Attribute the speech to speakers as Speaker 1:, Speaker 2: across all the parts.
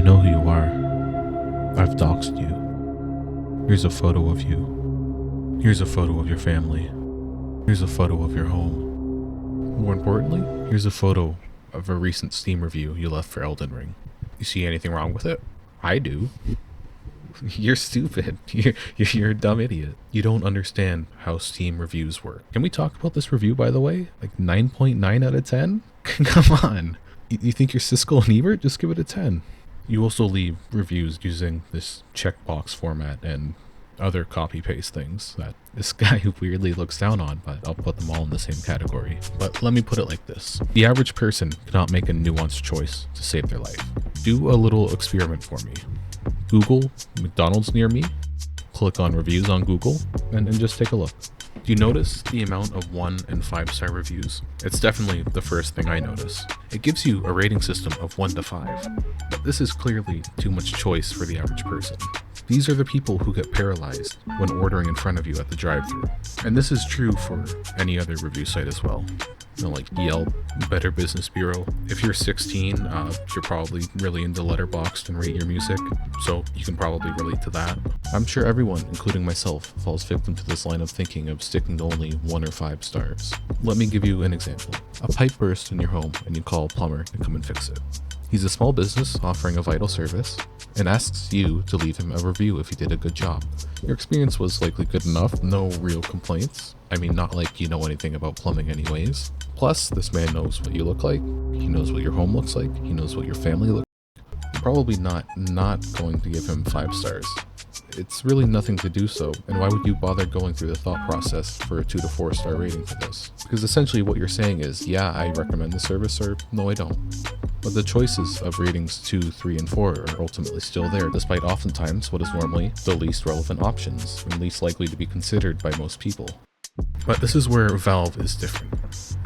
Speaker 1: know who you are. I've doxed you. Here's a photo of you. Here's a photo of your family. Here's a photo of your home. More importantly, here's a photo of a recent Steam review you left for Elden Ring. You see anything wrong with it? I do. You're stupid. You're a dumb idiot. You don't understand how Steam reviews work. Can we talk about this review, by the way? Like 9.9 out of 10? Come on. You think you're Siskel and Ebert? Just give it a 10. You also leave reviews using this checkbox format and other copy-paste things that this guy weirdly looks down on, but I'll put them all in the same category. But let me put it like this. The average person cannot make a nuanced choice to save their life. Do a little experiment for me. Google McDonald's near me, click on reviews on Google, and just take a look. Do you notice the amount of 1 and 5-star reviews? It's definitely the first thing I notice. It gives you a rating system of 1 to 5, but this is clearly too much choice for the average person. These are the people who get paralyzed when ordering in front of you at the drive-thru. And this is true for any other review site as well. You know, like Yelp, Better Business Bureau. If you're 16, you're probably really into Letterboxd and Rate Your Music, so you can probably relate to that. I'm sure everyone, including myself, falls victim to this line of thinking of sticking to only 1 or 5 stars. Let me give you an example. A pipe burst in your home and you call a plumber to come and fix it. He's a small business offering a vital service and asks you to leave him a review if he did a good job. Your experience was likely good enough, no real complaints. I mean, not like you know anything about plumbing anyways. Plus, this man knows what you look like, he knows what your home looks like, he knows what your family looks like. You're probably not going to give him 5 stars. It's really nothing to do so, and why would you bother going through the thought process for a 2 to 4 star rating for this? Because essentially what you're saying is, yeah, I recommend the service, or no, I don't. But the choices of ratings 2, 3, and 4 are ultimately still there, despite oftentimes what is normally the least relevant options, and least likely to be considered by most people. But this is where Valve is different.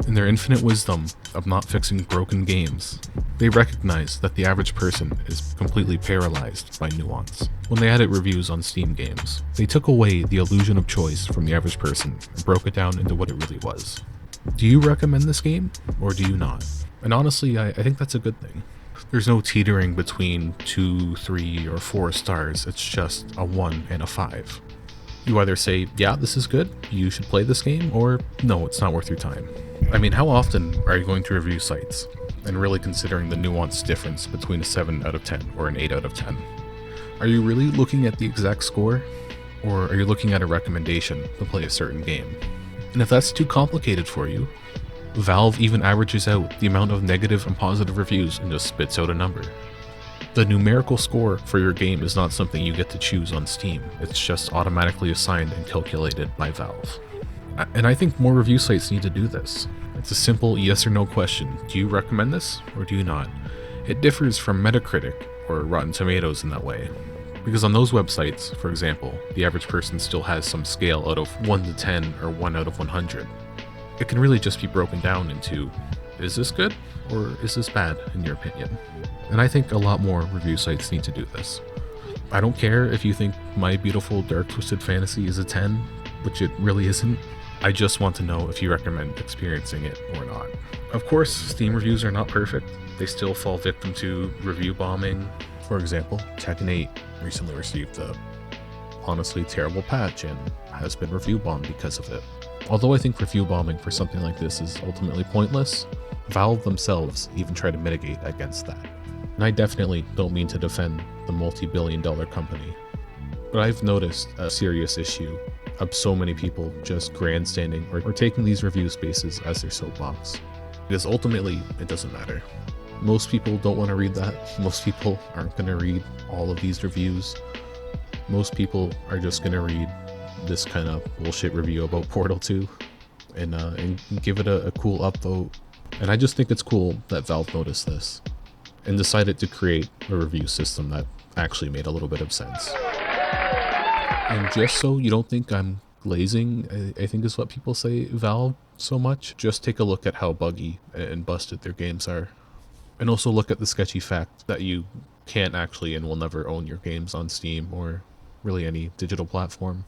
Speaker 1: In their infinite wisdom of not fixing broken games, they recognize that the average person is completely paralyzed by nuance. When they added reviews on Steam games, they took away the illusion of choice from the average person and broke it down into what it really was. Do you recommend this game, or do you not? And honestly, I think that's a good thing. There's no teetering between 2, 3, or 4 stars, it's just a 1 and a 5. You either say, yeah, this is good, you should play this game, or no, it's not worth your time. I mean, how often are you going to review sites and really considering the nuanced difference between a 7 out of 10 or an 8 out of 10? Are you really looking at the exact score, or are you looking at a recommendation to play a certain game? And if that's too complicated for you, Valve even averages out the amount of negative and positive reviews and just spits out a number. The numerical score for your game is not something you get to choose on Steam, it's just automatically assigned and calculated by Valve. And I think more review sites need to do this. It's a simple yes or no question. Do you recommend this, or do you not? It differs from Metacritic or Rotten Tomatoes in that way. Because on those websites, for example, the average person still has some scale out of 1 to 10 or 1 out of 100. It can really just be broken down into, is this good, or is this bad, in your opinion? And I think a lot more review sites need to do this. I don't care if you think My Beautiful Dark Twisted Fantasy is a 10, which it really isn't. I just want to know if you recommend experiencing it or not. Of course, Steam reviews are not perfect. They still fall victim to review bombing. For example, Tekken 8 recently received a honestly terrible patch and has been review bombed because of it. Although I think review bombing for something like this is ultimately pointless, Valve themselves even try to mitigate against that. And I definitely don't mean to defend the multi-billion-dollar company, but I've noticed a serious issue of so many people just grandstanding or taking these review spaces as their soapbox. Because ultimately, it doesn't matter. Most people don't want to read that. Most people aren't going to read all of these reviews. Most people are just going to read this kind of bullshit review about Portal 2 and give it a cool upvote. And I just think it's cool that Valve noticed this and decided to create a review system that actually made a little bit of sense. And just so you don't think I'm glazing, I think is what people say Valve so much, just take a look at how buggy and busted their games are. And also look at the sketchy fact that you can't actually and will never own your games on Steam or really any digital platform.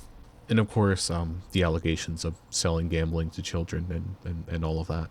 Speaker 1: And of course, the allegations of selling gambling to children and all of that.